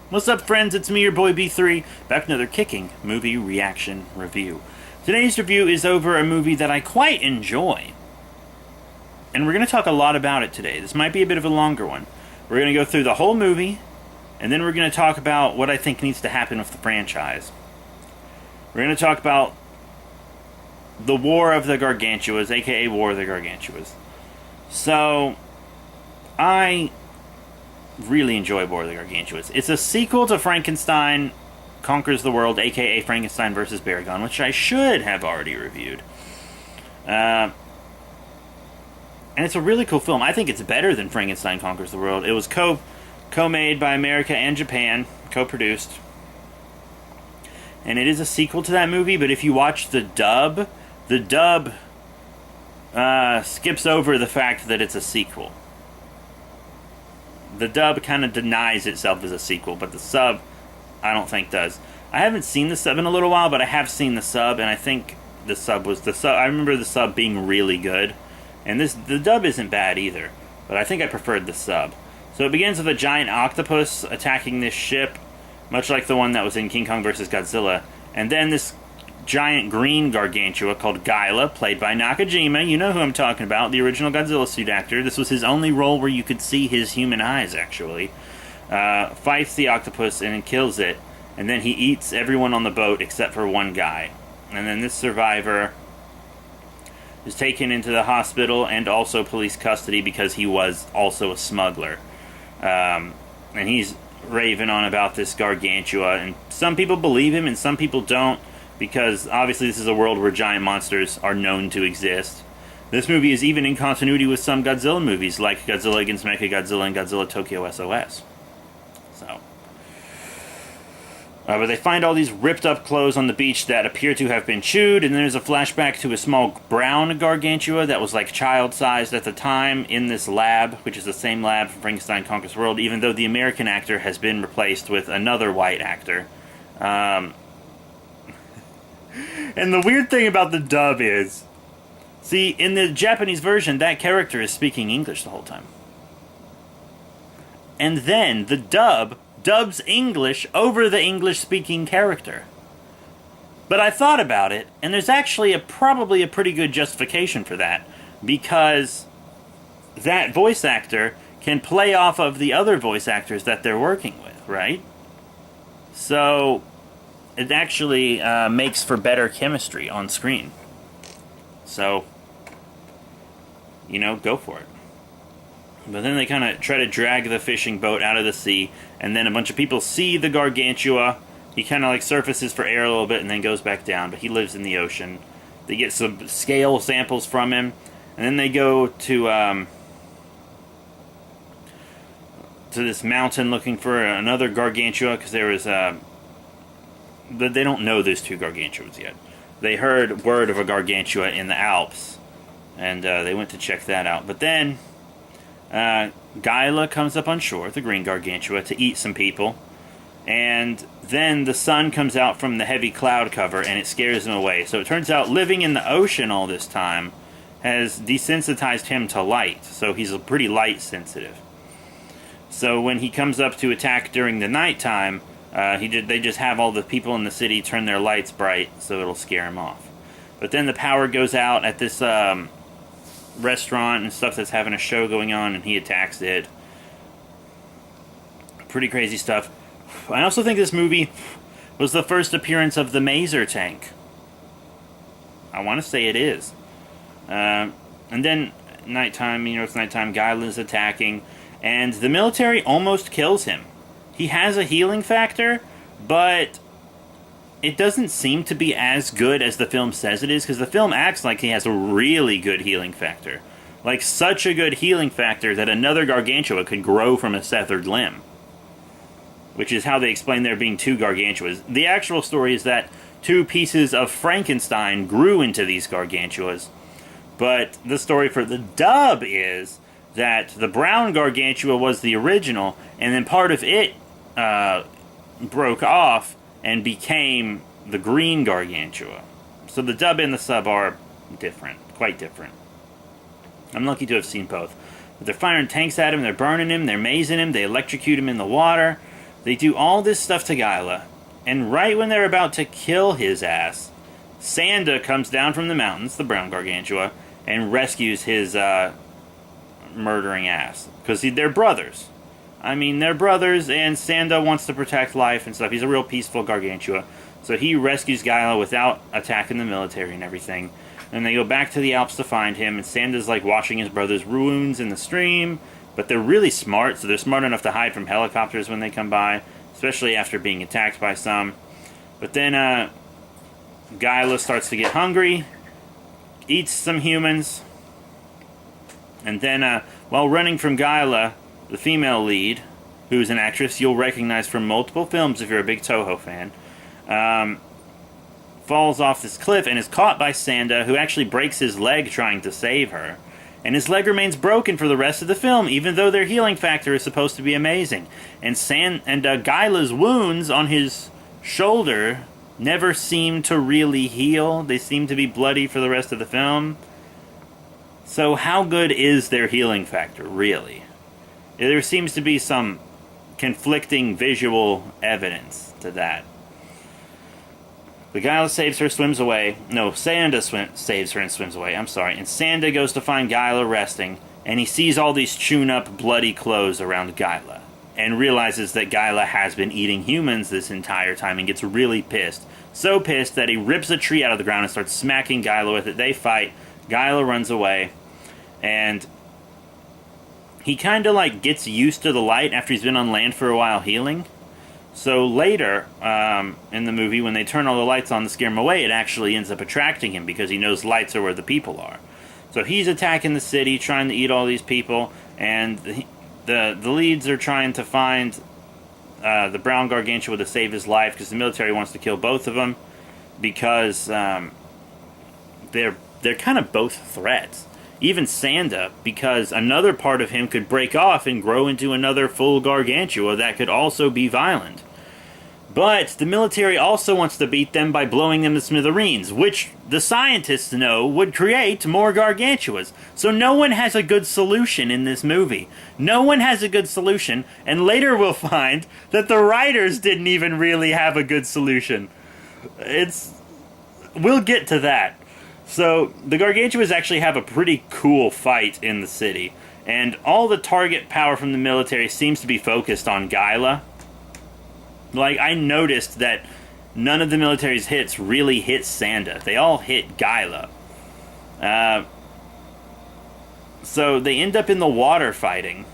What's up, friends? It's me, your boy B3, back with another kicking movie reaction review. Today's review is over a movie that I quite enjoy. And we're going to talk a lot about it today. This might be a bit of a longer one. We're going to go through the whole movie, and then we're going to talk about what I think needs to happen with the franchise. We're going to talk about the War of the Gargantuas, aka War of the Gargantuas. So, I really enjoy War of the Gargantuas. It's a sequel to Frankenstein Conquers the World, aka Frankenstein vs. Baragon, which I should have already reviewed. And it's a really cool film. I think it's better than Frankenstein Conquers the World. It was co-made by America and Japan, co-produced. And it is a sequel to that movie, but if you watch the dub skips over the fact that it's a sequel. The dub kind of denies itself as a sequel, but the sub, I don't think does. I haven't seen the sub in a little while, but I have seen the sub, and I think the sub was the sub. I remember the sub being really good, and the dub isn't bad either, but I think I preferred the sub. So it begins with a giant octopus attacking this ship, much like the one that was in King Kong vs. Godzilla, and then this giant green gargantua called Gyla, played by Nakajima. You know who I'm talking about, the original Godzilla suit actor. This was his only role where you could see his human eyes, actually. Fights the octopus and kills it, and then he eats everyone on the boat except for one guy. And then this survivor is taken into the hospital and also police custody because he was also a smuggler. And he's raving on about this gargantua, and some people believe him and some people don't, because obviously this is a world where giant monsters are known to exist. This movie is even in continuity with some Godzilla movies, like Godzilla Against Mechagodzilla and Godzilla Tokyo SOS. So, but they find all these ripped up clothes on the beach that appear to have been chewed, and then there's a flashback to a small brown gargantua that was like child-sized at the time in this lab, which is the same lab from Frankenstein Conquers the World, even though the American actor has been replaced with another white actor. And the weird thing about the dub is, see, in the Japanese version, that character is speaking English the whole time. And then the dub dubs English over the English-speaking character. But I thought about it, and there's actually probably a pretty good justification for that, because that voice actor can play off of the other voice actors that they're working with, right? So it actually makes for better chemistry on screen. So, you know, go for it. But then they kind of try to drag the fishing boat out of the sea, and then a bunch of people see the gargantua. He kind of like surfaces for air a little bit and then goes back down, but he lives in the ocean. They get some scale samples from him, and then they go to this mountain looking for another gargantua, because there was but they don't know there's two gargantuas yet. They heard word of a gargantua in the Alps, and they went to check that out. But then Gyla comes up on shore, the green gargantua, to eat some people, and then the sun comes out from the heavy cloud cover and it scares him away. So it turns out living in the ocean all this time has desensitized him to light, so he's pretty light sensitive. So when he comes up to attack during the nighttime, they just have all the people in the city turn their lights bright so it'll scare him off. But then the power goes out at this restaurant and stuff that's having a show going on, and he attacks it. Pretty crazy stuff. I also think this movie was the first appearance of the Maser tank. I want to say it is. And then nighttime, it's nighttime, Gyla's attacking, and the military almost kills him. He has a healing factor, but it doesn't seem to be as good as the film says it is, because the film acts like he has a really good healing factor. Like, such a good healing factor that another gargantua could grow from a severed limb. Which is how they explain there being two gargantuas. The actual story is that two pieces of Frankenstein grew into these gargantuas. But the story for the dub is that the brown gargantua was the original, and then part of it broke off and became the green gargantua. So the dub and the sub are different, quite different. I'm lucky to have seen both. But they're firing tanks at him, they're burning him, they're mazing him, they electrocute him in the water. They do all this stuff to Gyla, and right when they're about to kill his ass, Sanda comes down from the mountains, the brown Gargantua, and rescues his murdering ass. Because they're brothers. I mean, they're brothers, and Sanda wants to protect life and stuff. He's a real peaceful Gargantua. So he rescues Gyla without attacking the military and everything. And they go back to the Alps to find him, and Sanda's like washing his brother's wounds in the stream. But they're really smart, so they're smart enough to hide from helicopters when they come by, especially after being attacked by some. But then Gyla starts to get hungry, eats some humans, and then while running from Gyla, the female lead, who's an actress you'll recognize from multiple films if you're a big Toho fan, falls off this cliff and is caught by Sanda, who actually breaks his leg trying to save her. And his leg remains broken for the rest of the film, even though their healing factor is supposed to be amazing. And Gyla's wounds on his shoulder never seem to really heal. They seem to be bloody for the rest of the film. So how good is their healing factor, really? There seems to be some conflicting visual evidence to that. The Gyla saves her, swims away. No, Sanda saves her and swims away. I'm sorry. And Sanda goes to find Gyla resting, and he sees all these chewn-up, bloody clothes around Gyla, and realizes that Gyla has been eating humans this entire time and gets really pissed. So pissed that he rips a tree out of the ground and starts smacking Gyla with it. They fight. Gyla runs away, and he kind of like gets used to the light after he's been on land for a while healing. So later, in the movie, when they turn all the lights on to scare him away, it actually ends up attracting him because he knows lights are where the people are. So he's attacking the city, trying to eat all these people, and the leads are trying to find the brown Gargantua to save his life because the military wants to kill both of them because they're kind of both threats. Even Sanda, because another part of him could break off and grow into another full Gargantua that could also be violent. But the military also wants to beat them by blowing them to smithereens, which the scientists know would create more Gargantuas. So no one has a good solution in this movie. No one has a good solution, and later we'll find that the writers didn't even really have a good solution. We'll get to that. So the Gargantuas actually have a pretty cool fight in the city, and all the target power from the military seems to be focused on Gyla. Like, I noticed that none of the military's hits really hit Sanda. They all hit Gyla. So they end up in the water fighting.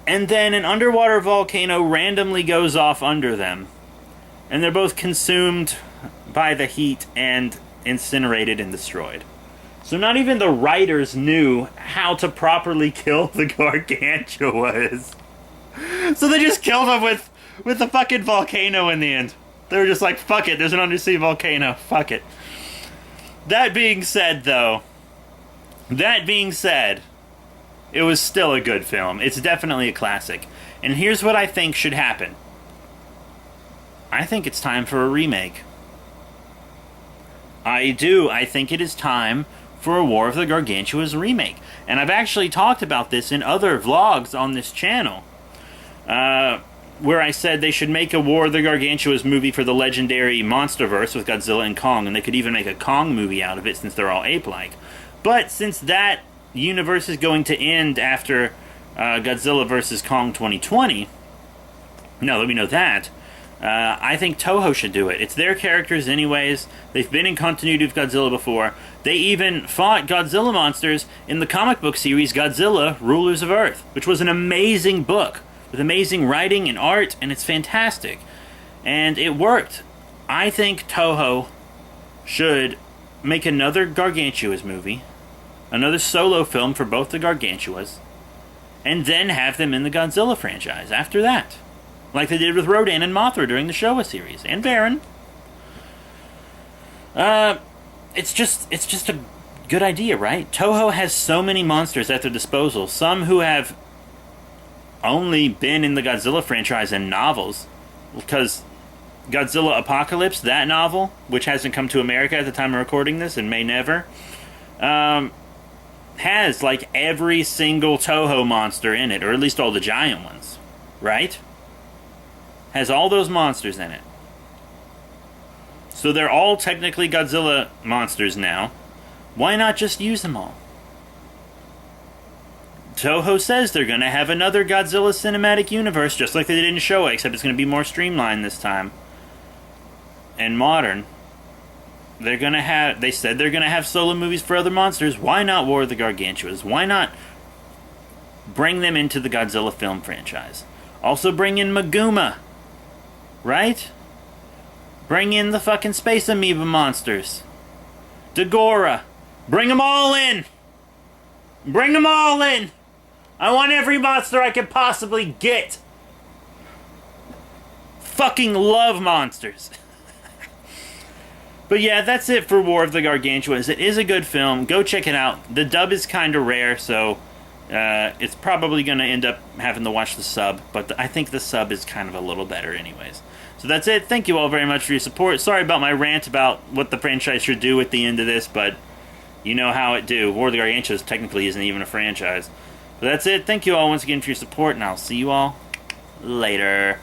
And then an underwater volcano randomly goes off under them. And they're both consumed by the heat and incinerated and destroyed. So not even the writers knew how to properly kill the Gargantuas. So they just killed them with the fucking volcano in the end. They were just like, fuck it, there's an undersea volcano, fuck it. That being said, it was still a good film. It's definitely a classic. And here's what I think should happen. I think it's time for a remake. I do. I think it is time for a War of the Gargantuas remake. And I've actually talked about this in other vlogs on this channel. Where I said they should make a War of the Gargantuas movie for the legendary Monsterverse with Godzilla and Kong, and they could even make a Kong movie out of it since they're all ape-like. But since that universe is going to end after Godzilla vs. Kong 2020, now that we know that, I think Toho should do it. It's their characters anyways. They've been in continuity with Godzilla before. They even fought Godzilla monsters in the comic book series Godzilla Rulers of Earth, which was an amazing book with amazing writing and art, and it's fantastic. And it worked. I think Toho should make another Gargantuas movie, another solo film for both the Gargantuas, and then have them in the Godzilla franchise after that. Like they did with Rodan and Mothra during the Showa series, and Baron. It's just a good idea, right? Toho has so many monsters at their disposal, some who have only been in the Godzilla franchise in novels, because Godzilla Apocalypse, that novel, which hasn't come to America at the time of recording this and may never, has like every single Toho monster in it, or at least all the giant ones, right? has all those monsters in it. So they're all technically Godzilla monsters now. Why not just use them all? Toho says they're going to have another Godzilla cinematic universe, just like they did in Showa, except it's going to be more streamlined this time. And modern. They said they're going to have solo movies for other monsters. Why not War of the Gargantuas? Why not bring them into the Godzilla film franchise? Also bring in Maguma. Right? Bring in the fucking space amoeba monsters. Dagora. Bring them all in! Bring them all in! I want every monster I could possibly get! Fucking love monsters. But yeah, that's it for War of the Gargantuas. It is a good film. Go check it out. The dub is kind of rare, so it's probably going to end up having to watch the sub. But I think the sub is kind of a little better anyways. So that's it. Thank you all very much for your support. Sorry about my rant about what the franchise should do at the end of this, but you know how it do. War of the Gargantuas technically isn't even a franchise. But that's it. Thank you all once again for your support, and I'll see you all later.